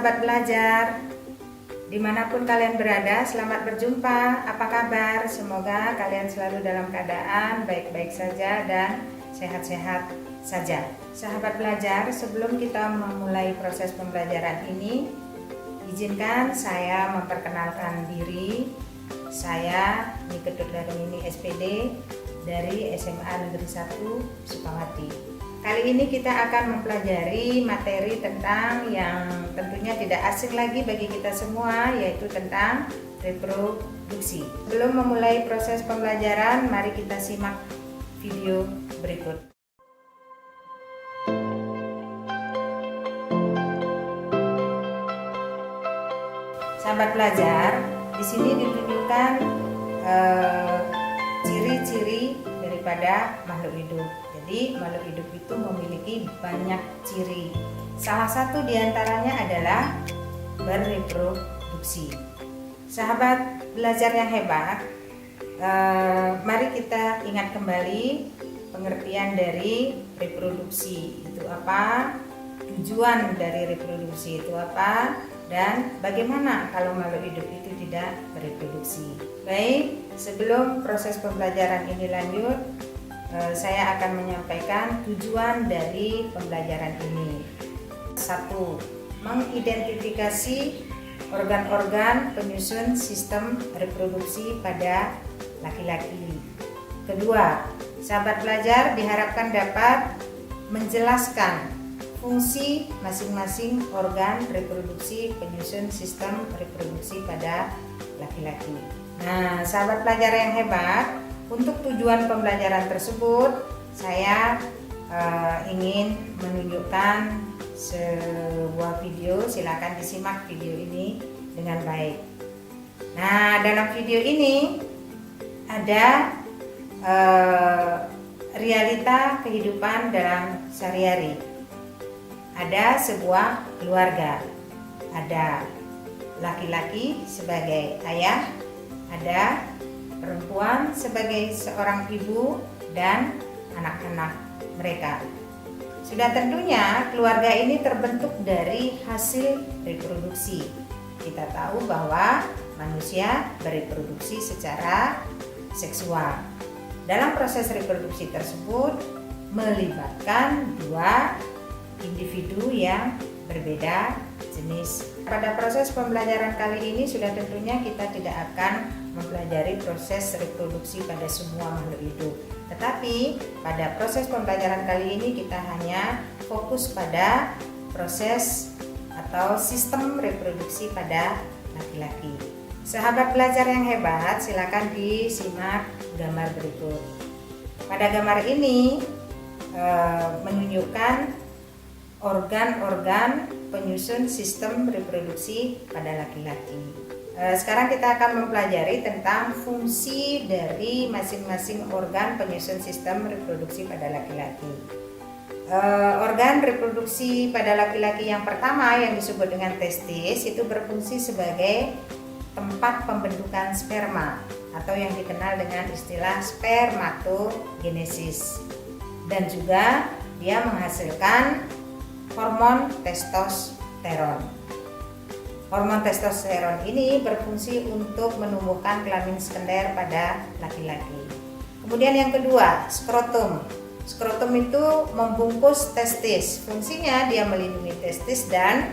sahabat belajar, dimanapun kalian berada, selamat berjumpa. Apa kabar? Semoga kalian selalu dalam keadaan baik-baik saja dan sehat-sehat saja. Sahabat belajar, sebelum kita memulai proses pembelajaran ini, izinkan saya memperkenalkan diri. Saya Nike Darmini SPD dari SMA Negeri 1 Sukawati. Kali ini kita akan mempelajari materi tentang yang tentunya tidak asing lagi bagi kita semua, yaitu tentang reproduksi. Sebelum memulai proses pembelajaran, mari kita simak video berikut. Sahabat belajar, di sini ditunjukkan ciri-ciri daripada makhluk hidup. Jadi makhluk hidup itu memiliki banyak ciri. Salah satu diantaranya adalah bereproduksi. Sahabat belajar yang hebat, mari kita ingat kembali pengertian dari reproduksi itu apa, tujuan dari reproduksi itu apa, dan bagaimana kalau makhluk hidup itu tidak bereproduksi. Baik, sebelum proses pembelajaran ini lanjut, saya akan menyampaikan tujuan dari pembelajaran ini. 1. Mengidentifikasi organ-organ penyusun sistem reproduksi pada laki-laki. Kedua, sahabat belajar diharapkan dapat menjelaskan fungsi masing-masing organ reproduksi penyusun sistem reproduksi pada laki-laki. Nah, sahabat pelajar yang hebat, untuk tujuan pembelajaran tersebut, saya ingin menunjukkan sebuah video. Silakan disimak video ini dengan baik. Nah, dalam video ini ada realita kehidupan dalam sehari-hari. Ada sebuah keluarga, ada laki-laki sebagai ayah, ada perempuan sebagai seorang ibu dan anak-anak mereka. Sudah tentunya keluarga ini terbentuk dari hasil reproduksi. Kita tahu bahwa manusia bereproduksi secara seksual. Dalam proses reproduksi tersebut melibatkan dua individu yang berbeda jenis. Pada proses pembelajaran kali ini sudah tentunya kita tidak akan mempelajari proses reproduksi pada semua makhluk hidup. Tetapi pada proses pembelajaran kali ini kita hanya fokus pada proses atau sistem reproduksi pada laki-laki. Sahabat belajar yang hebat, silakan disimak gambar berikut. Pada gambar ini menunjukkan organ-organ penyusun sistem reproduksi pada laki-laki. Sekarang kita akan mempelajari tentang fungsi dari masing-masing organ penyusun sistem reproduksi pada laki-laki. Organ reproduksi pada laki-laki yang pertama yang disebut dengan testis itu berfungsi sebagai tempat pembentukan sperma atau yang dikenal dengan istilah spermatogenesis, dan juga dia menghasilkan hormon testosteron. Hormon testosteron ini berfungsi untuk menumbuhkan kelamin sekunder pada laki-laki. Kemudian yang kedua, skrotum. Skrotum itu membungkus testis. Fungsinya dia melindungi testis dan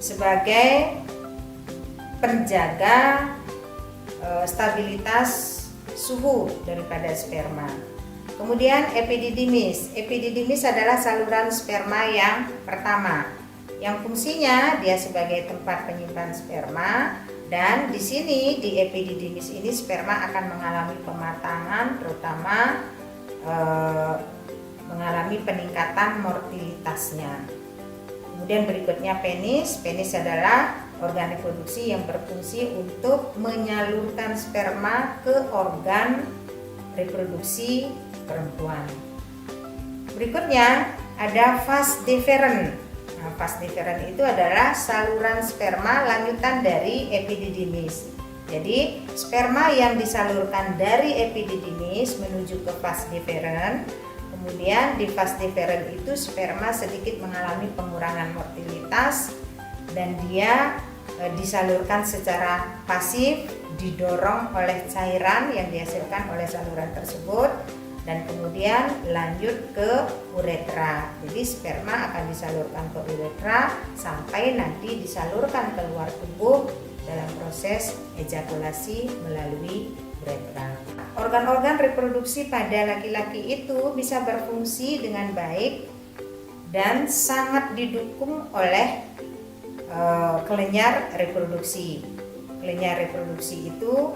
sebagai penjaga stabilitas suhu daripada sperma. Kemudian epididymis. Epididymis adalah saluran sperma yang pertama, yang fungsinya dia sebagai tempat penyimpan sperma, dan di sini di epididymis ini sperma akan mengalami pematangan, terutama mengalami peningkatan mortalitasnya. Kemudian berikutnya penis. Penis adalah organ reproduksi yang berfungsi untuk menyalurkan sperma ke organ reproduksi perempuan. Berikutnya ada vas deferens. Nah, vas deferens itu adalah saluran sperma lanjutan dari epididymis. Jadi sperma yang disalurkan dari epididymis menuju ke vas deferens. Kemudian di vas deferens itu sperma sedikit mengalami pengurangan mortalitas dan dia disalurkan secara pasif, didorong oleh cairan yang dihasilkan oleh saluran tersebut, dan kemudian lanjut ke uretra. Jadi sperma akan disalurkan ke uretra sampai nanti disalurkan keluar tubuh dalam proses ejakulasi melalui uretra. Organ-organ reproduksi pada laki-laki itu bisa berfungsi dengan baik dan sangat didukung oleh kelenjar reproduksi. Kelenjar reproduksi itu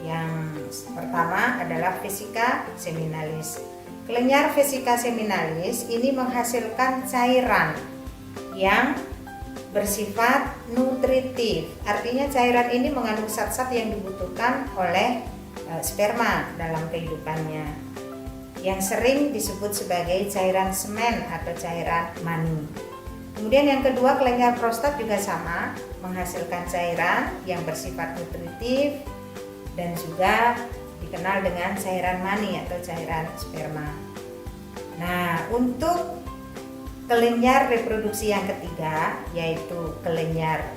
yang pertama adalah vesika seminalis. Kelenjar vesika seminalis ini menghasilkan cairan yang bersifat nutritif. Artinya cairan ini mengandung zat-zat yang dibutuhkan oleh sperma dalam kehidupannya, yang sering disebut sebagai cairan semen atau cairan mani. Kemudian yang kedua, kelenjar prostat juga sama, menghasilkan cairan yang bersifat nutritif dan juga dikenal dengan cairan mani atau cairan sperma. Nah, untuk kelenjar reproduksi yang ketiga, yaitu kelenjar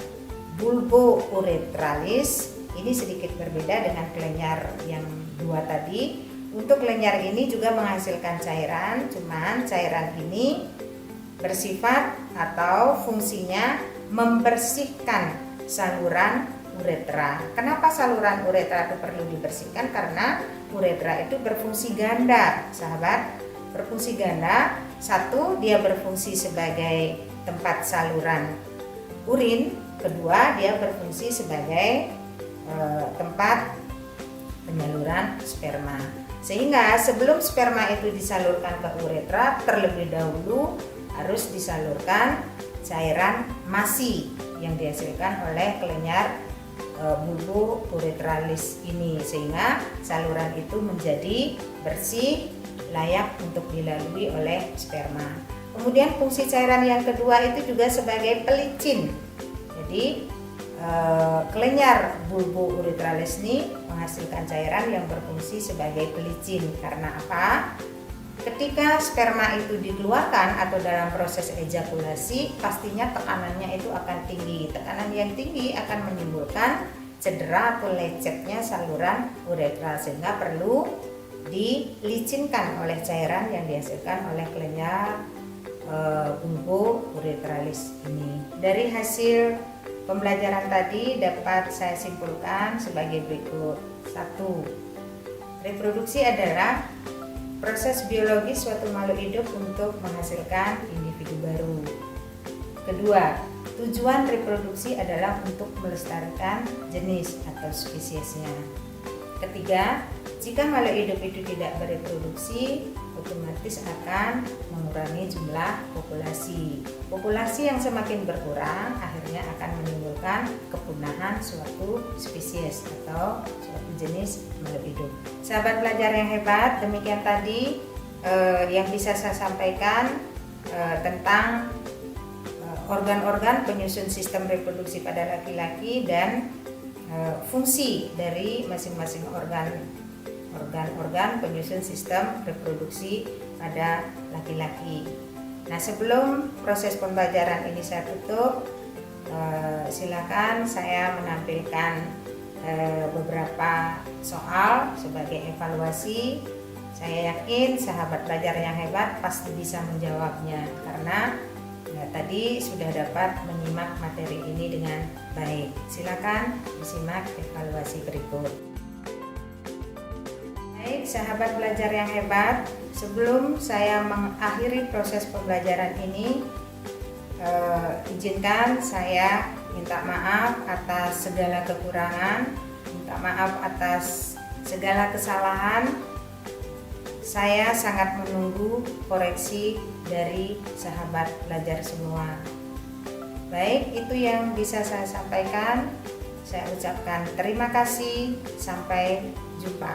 bulbouretralis, ini sedikit berbeda dengan kelenjar yang dua tadi. Untuk kelenjar ini juga menghasilkan cairan, cuman cairan ini bersifat atau fungsinya membersihkan saluran uretra. Kenapa saluran uretra itu perlu dibersihkan? Karena uretra itu berfungsi ganda, sahabat. Berfungsi ganda, satu, dia berfungsi sebagai tempat saluran urin. Kedua, dia berfungsi sebagai tempat penyaluran sperma. Sehingga sebelum sperma itu disalurkan ke uretra, terlebih dahulu harus disalurkan cairan masi yang dihasilkan oleh kelenjar bulbouretralis ini, sehingga saluran itu menjadi bersih, layak untuk dilalui oleh sperma. Kemudian fungsi cairan yang kedua itu juga sebagai pelicin. Jadi kelenjar bulbouretralis ini menghasilkan cairan yang berfungsi sebagai pelicin. Karena apa? Ketika sperma itu dikeluarkan atau dalam proses ejakulasi, pastinya tekanannya itu akan tinggi. Tekanan yang tinggi akan menimbulkan cedera atau lecetnya saluran uretra, sehingga perlu dilicinkan oleh cairan yang dihasilkan oleh kelenjar bulbouretralis ini. Dari hasil pembelajaran tadi dapat saya simpulkan sebagai berikut. 1. Reproduksi adalah proses biologis suatu makhluk hidup untuk menghasilkan individu baru. Kedua, tujuan reproduksi adalah untuk melestarikan jenis atau spesiesnya. Ketiga, jika makhluk hidup itu tidak bereproduksi, otomatis akan mengurangi jumlah populasi. Populasi yang semakin berkurang akhirnya akan menimbulkan kepunahan suatu spesies atau suatu jenis makhluk hidup. Sahabat pelajar yang hebat, demikian tadi yang bisa saya sampaikan tentang organ-organ penyusun sistem reproduksi pada laki-laki dan fungsi dari masing-masing organ penyusun sistem reproduksi pada laki-laki. Nah, sebelum proses pembelajaran ini saya tutup, silakan saya menampilkan beberapa soal sebagai evaluasi. Saya yakin sahabat pelajar yang hebat pasti bisa menjawabnya, karena tadi sudah dapat menyimak materi ini dengan baik. Silakan disimak evaluasi berikut. Baik, sahabat pelajar yang hebat, sebelum saya mengakhiri proses pembelajaran ini, izinkan saya minta maaf atas segala kekurangan, minta maaf atas segala kesalahan. Saya sangat menunggu koreksi dari sahabat pelajar semua. Baik, itu yang bisa saya sampaikan. Saya ucapkan terima kasih, sampai jumpa.